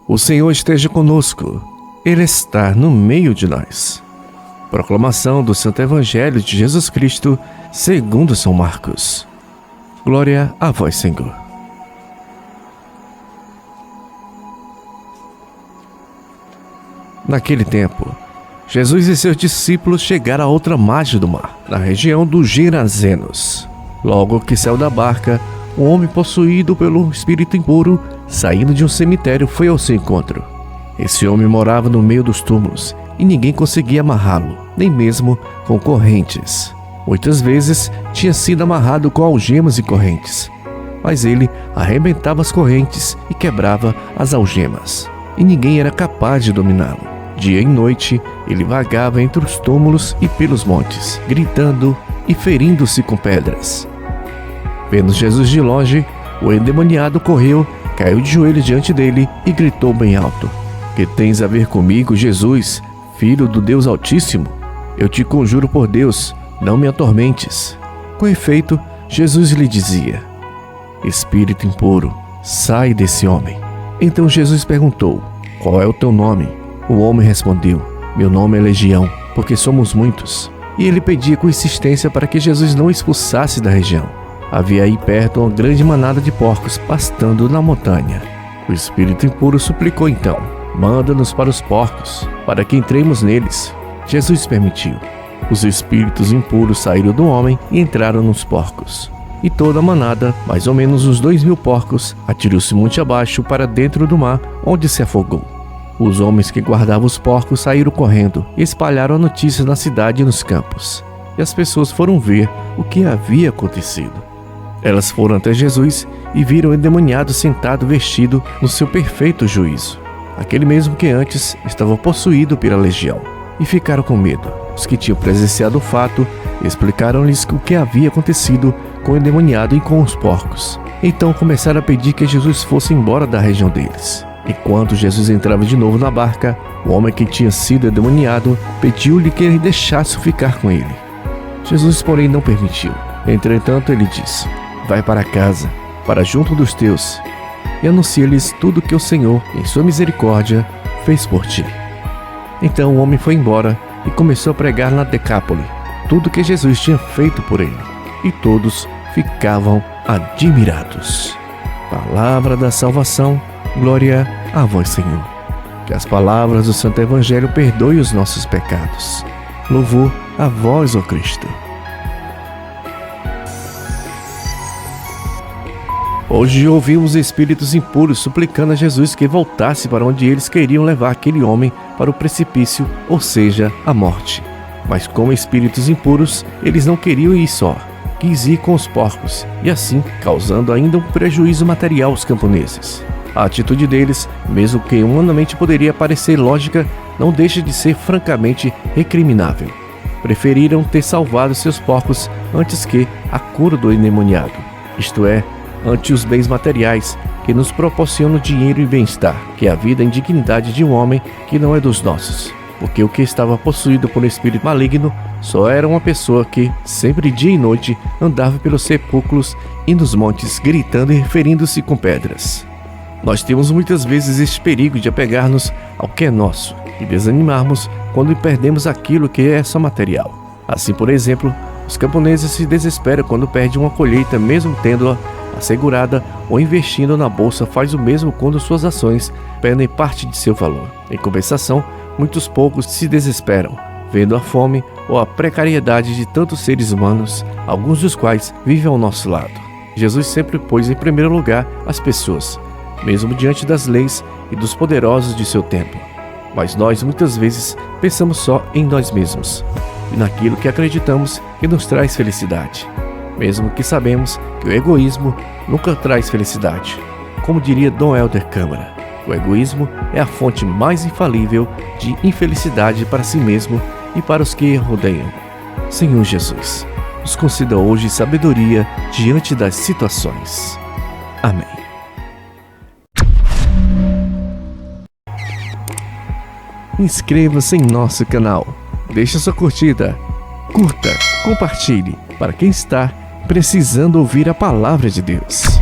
O Senhor esteja conosco. Ele está no meio de nós. Proclamação do Santo Evangelho de Jesus Cristo, segundo São Marcos. Glória a vós, Senhor. Naquele tempo, Jesus e seus discípulos chegaram à outra margem do mar, na região dos Gerazenos. Logo que saiu da barca, um homem possuído pelo espírito impuro, saindo de um cemitério, foi ao seu encontro. Esse homem morava no meio dos túmulos e ninguém conseguia amarrá-lo, nem mesmo com correntes. Muitas vezes tinha sido amarrado com algemas e correntes, mas ele arrebentava as correntes e quebrava as algemas, e ninguém era capaz de dominá-lo. Dia e noite ele vagava entre os túmulos e pelos montes, gritando e ferindo-se com pedras. Vendo Jesus de longe, o endemoniado correu, caiu de joelhos diante dele e gritou bem alto: "Que tens a ver comigo, Jesus, Filho do Deus Altíssimo? Eu te conjuro por Deus, não me atormentes." Com efeito, Jesus lhe dizia: "Espírito impuro, sai desse homem." Então Jesus perguntou: "Qual é o teu nome?" O homem respondeu: "Meu nome é Legião, porque somos muitos." E ele pedia com insistência para que Jesus não o expulsasse da região. Havia aí perto uma grande manada de porcos pastando na montanha. O espírito impuro suplicou então: "Manda-nos para os porcos, para que entremos neles." Jesus permitiu. Os espíritos impuros saíram do homem e entraram nos porcos. E toda a manada, mais ou menos uns 2.000 porcos, atirou-se monte abaixo para dentro do mar, onde se afogou. Os homens que guardavam os porcos saíram correndo e espalharam a notícia na cidade e nos campos. E as pessoas foram ver o que havia acontecido. Elas foram até Jesus e viram o endemoniado sentado vestido no seu perfeito juízo, aquele mesmo que antes estava possuído pela legião, e ficaram com medo. Os que tinham presenciado o fato explicaram-lhes o que havia acontecido com o endemoniado e com os porcos. Então começaram a pedir que Jesus fosse embora da região deles. E quando Jesus entrava de novo na barca, o homem que tinha sido endemoniado pediu-lhe que ele deixasse ficar com ele. Jesus, porém, não permitiu. Entretanto, ele disse: "Vai para casa, para junto dos teus, e anuncia-lhes tudo que o Senhor, em sua misericórdia, fez por ti." Então o homem foi embora e começou a pregar na Decápole tudo que Jesus tinha feito por ele, e todos ficavam admirados. Palavra da salvação, glória a vós, Senhor. Que as palavras do Santo Evangelho perdoem os nossos pecados. Louvor a vós, ó Cristo. Hoje ouvimos espíritos impuros suplicando a Jesus que voltasse para onde eles queriam levar aquele homem, para o precipício, ou seja, a morte. Mas como espíritos impuros, eles não queriam ir só, quis ir com os porcos, e assim causando ainda um prejuízo material aos camponeses. A atitude deles, mesmo que humanamente poderia parecer lógica, não deixa de ser francamente recriminável. Preferiram ter salvado seus porcos antes que a cura do endemoniado, isto é, ante os bens materiais que nos proporcionam dinheiro e bem-estar, que é a vida e dignidade de um homem que não é dos nossos. Porque o que estava possuído por um espírito maligno só era uma pessoa que, sempre dia e noite, andava pelos sepulcros e nos montes, gritando e ferindo-se com pedras. Nós temos muitas vezes este perigo de apegar-nos ao que é nosso e desanimarmos quando perdemos aquilo que é só material. Assim, por exemplo, os camponeses se desesperam quando perdem uma colheita, mesmo tendo-a assegurada, ou investindo na bolsa faz o mesmo quando suas ações perdem parte de seu valor. Em compensação, muitos poucos se desesperam, vendo a fome ou a precariedade de tantos seres humanos, alguns dos quais vivem ao nosso lado. Jesus sempre pôs em primeiro lugar as pessoas, mesmo diante das leis e dos poderosos de seu tempo. Mas nós muitas vezes pensamos só em nós mesmos e naquilo que acreditamos que nos traz felicidade, mesmo que sabemos que o egoísmo nunca traz felicidade. Como diria Dom Helder Câmara, o egoísmo é a fonte mais infalível de infelicidade para si mesmo e para os que rodeiam. Senhor Jesus, nos conceda hoje sabedoria diante das situações. Amém. Inscreva-se em nosso canal, deixe sua curtida, curta, compartilhe para quem está precisando ouvir a palavra de Deus.